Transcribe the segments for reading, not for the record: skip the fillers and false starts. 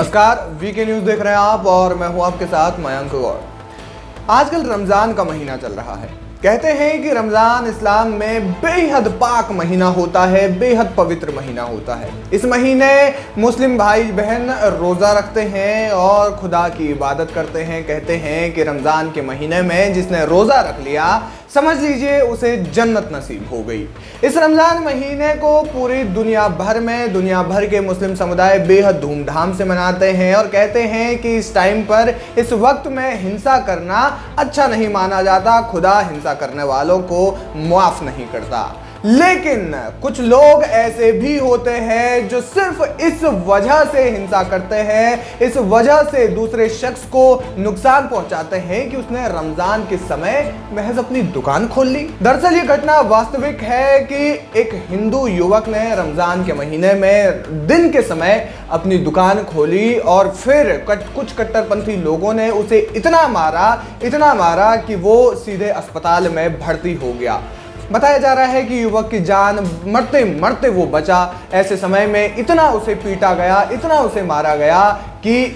नमस्कार, VK news देख रहे हैं आप और मैं हूं आपके साथ मयंक गौर। आजकल रमजान का महीना चल रहा है। कहते हैं कि रमजान इस्लाम में बेहद पाक महीना होता है, बेहद पवित्र महीना होता है। इस महीने मुस्लिम भाई बहन रोज़ा रखते हैं और खुदा की इबादत करते हैं। कहते हैं कि रमज़ान के महीने में जिसने रोज़ा रख लिया समझ लीजिए उसे जन्नत नसीब हो गई। इस रमज़ान महीने को पूरी दुनिया भर के मुस्लिम समुदाय बेहद धूमधाम से मनाते हैं और कहते हैं कि इस टाइम पर, इस वक्त में हिंसा करना अच्छा नहीं माना जाता। खुदा हिंसा करने वालों को माफ़ नहीं करता। लेकिन कुछ लोग ऐसे भी होते हैं जो सिर्फ इस वजह से हिंसा करते हैं, इस वजह से दूसरे शख्स को नुकसान पहुंचाते हैं कि उसने रमजान के समय महज अपनी दुकान खोल ली। दरअसल ये घटना वास्तविक है कि एक हिंदू युवक ने रमजान के महीने में दिन के समय अपनी दुकान खोली और फिर कुछ कट्टरपंथी लोगों ने उसे इतना मारा कि वो सीधे अस्पताल में भर्ती हो गया। बताया जा रहा है कि युवक की जान मरते मरते वो बचा। ऐसे समय में इतना उसे पीटा गया, इतना उसे मारा गया कि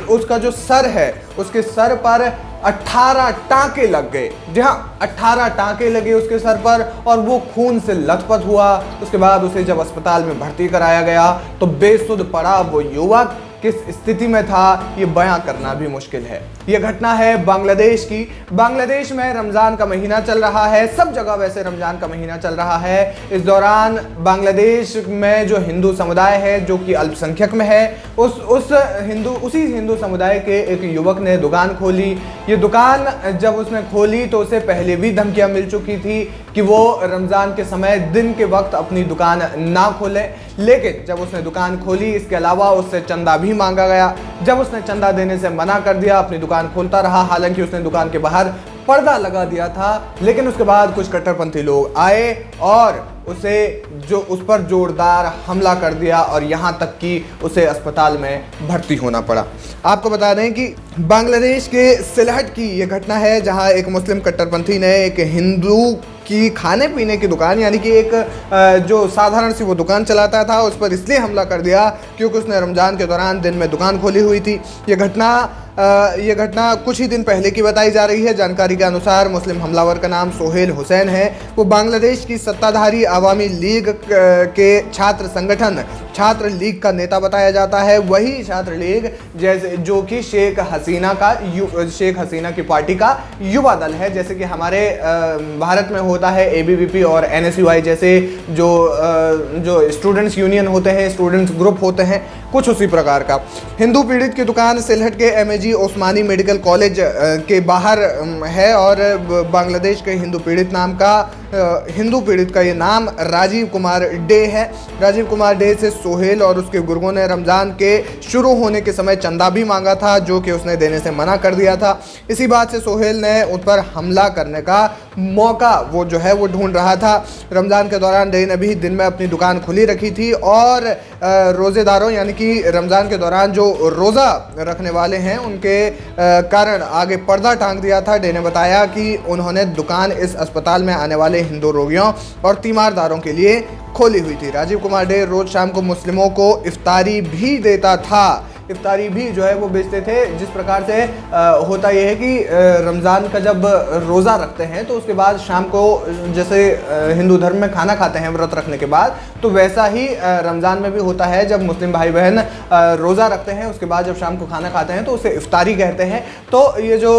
उसका जो सर है, उसके सर पर 18 टांके लग गए। जी हाँ, 18 टांके लगे उसके सर पर और वो खून से लथपथ हुआ। उसके बाद उसे जब अस्पताल में भर्ती कराया गया तो बेसुध पड़ा वो युवक किस स्थिति में था ये बयां करना भी मुश्किल है। ये घटना है बांग्लादेश की। बांग्लादेश में रमज़ान का महीना चल रहा है, सब जगह वैसे रमज़ान का महीना चल रहा है। इस दौरान बांग्लादेश में जो हिंदू समुदाय है, जो कि अल्पसंख्यक में है, उसी हिंदू समुदाय के एक युवक ने दुकान खोली। ये दुकान जब उसने खोली तो उसे पहले भी धमकियां मिल चुकी थी कि वो रमज़ान के समय दिन के वक्त अपनी दुकान ना खोले। लेकिन जब उसने दुकान खोली, इसके अलावा उससे चंदा भी मांगा गया। जब उसने चंदा देने से मना कर दिया, अपनी दुकान खोलता रहा। हालांकि उसने दुकान के बाहर पर्दा लगा दिया था, लेकिन उसके बाद कुछ कट्टरपंथी लोग आए और उस पर जोरदार हमला कर दिया और यहाँ तक कि उसे अस्पताल में भर्ती होना पड़ा। आपको बता दें कि बांग्लादेश के सिलहट की ये घटना है, जहाँ एक मुस्लिम कट्टरपंथी ने एक हिंदू की खाने पीने की दुकान, यानी कि एक जो साधारण सी वो दुकान चलाता था, उस पर इसलिए हमला कर दिया क्योंकि उसने रमज़ान के दौरान दिन में दुकान खोली हुई थी। ये घटना कुछ ही दिन पहले की बताई जा रही है। जानकारी के अनुसार मुस्लिम हमलावर का नाम सोहेल हुसैन है। वो बांग्लादेश की सत्ताधारी अवामी लीग के छात्र संगठन छात्र लीग का नेता बताया जाता है। वही छात्र लीग जैसे जो कि शेख हसीना की पार्टी का युवा दल है। जैसे कि हमारे भारत में होता है एबीवीपी और एनएसयूआई जैसे जो स्टूडेंट्स यूनियन होते हैं, स्टूडेंट्स ग्रुप होते हैं, कुछ उसी प्रकार का। हिंदू पीड़ित की दुकान सिलहट के एमएजी ओस्मानी मेडिकल कॉलेज के बाहर है और बांग्लादेश के हिंदू पीड़ित का ये नाम राजीव कुमार डे है। राजीव कुमार डे से सोहेल और उसके गुर्गों ने रमज़ान के शुरू होने के समय चंदा भी मांगा था, जो कि उसने देने से मना कर दिया था। इसी बात से सोहेल ने उस पर हमला करने का मौका वो ढूंढ रहा था। रमज़ान के दौरान डे ने भी दिन में अपनी दुकान खुली रखी थी और रोज़ेदारों, यानी कि रमज़ान के दौरान जो रोज़ा रखने वाले हैं, उनके कारण आगे पर्दा टांग दिया था। डे ने बताया कि उन्होंने दुकान इस अस्पताल में आने वाले हिंदू रोगियों और तीमारदारों के लिए खोली हुई थी। राजीव कुमार डे रोज शाम को मुस्लिमों को इफ्तारी भी देता था। इफ्तारी भी जो है वो बेचते थे। जिस प्रकार से होता यह है कि रमज़ान का जब रोज़ा रखते हैं तो उसके बाद शाम को जैसे हिंदू धर्म में खाना खाते हैं व्रत रखने के बाद, तो वैसा ही रमज़ान में भी होता है। जब मुस्लिम भाई बहन रोज़ा रखते हैं उसके बाद जब शाम को खाना खाते हैं तो उसे इफ्तारी कहते हैं। तो ये जो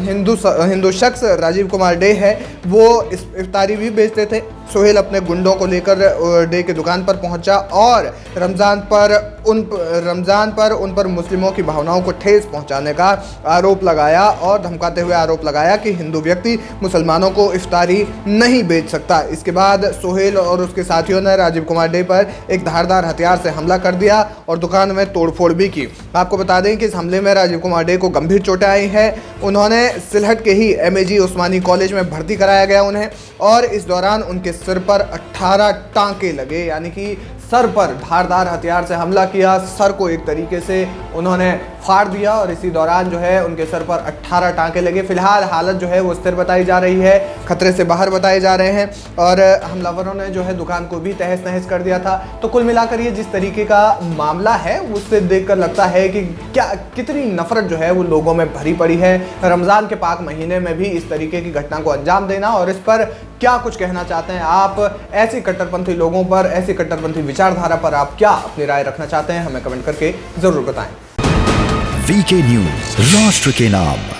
हिंदू शख्स राजीव कुमार डे है वो इफ्तारी भी बेचते थे। सोहेल अपने गुंडों को लेकर डे की दुकान पर पहुंचा और रमज़ान पर उन पर मुस्लिमों की भावनाओं को ठेस पहुंचाने का आरोप लगाया और धमकाते हुए आरोप लगाया कि हिंदू व्यक्ति मुसलमानों को इफ्तारी नहीं बेच सकता। इसके बाद सोहेल और उसके साथियों ने राजीव कुमार डे पर एक धारदार हथियार से हमला कर दिया और दुकान में तोड़फोड़ भी की। आपको बता दें कि इस हमले में राजीव कुमार डे को गंभीर चोटें आई हैं। उन्होंने सिलहट के ही एमएजी ओस्मानी कॉलेज में भर्ती कराया गया उन्हें, और इस दौरान उनके सिर पर 18 टांके लगे, यानी कि सर पर धारदार हथियार से हमला किया, सर को एक तरीके से उन्होंने फाड़ दिया और इसी दौरान जो है उनके सर पर 18 टांके लगे। फिलहाल हालत जो है वो स्थिर बताई जा रही है, खतरे से बाहर बताए जा रहे हैं और हमलावरों ने जो है दुकान को भी तहस नहस कर दिया था। तो कुल मिलाकर ये जिस तरीके का मामला है उससे देखकर लगता है कि कितनी नफरत जो है वो लोगों में भरी पड़ी है। रमज़ान के पाक महीने में भी इस तरीके की घटना को अंजाम देना, और इस पर क्या कुछ कहना चाहते हैं आप? ऐसी कट्टरपंथी लोगों पर, ऐसी कट्टरपंथी विचारधारा पर आप क्या अपनी राय रखना चाहते हैं? हमें कमेंट करके जरूर बताएं। वीके न्यूज, राष्ट्र के नाम।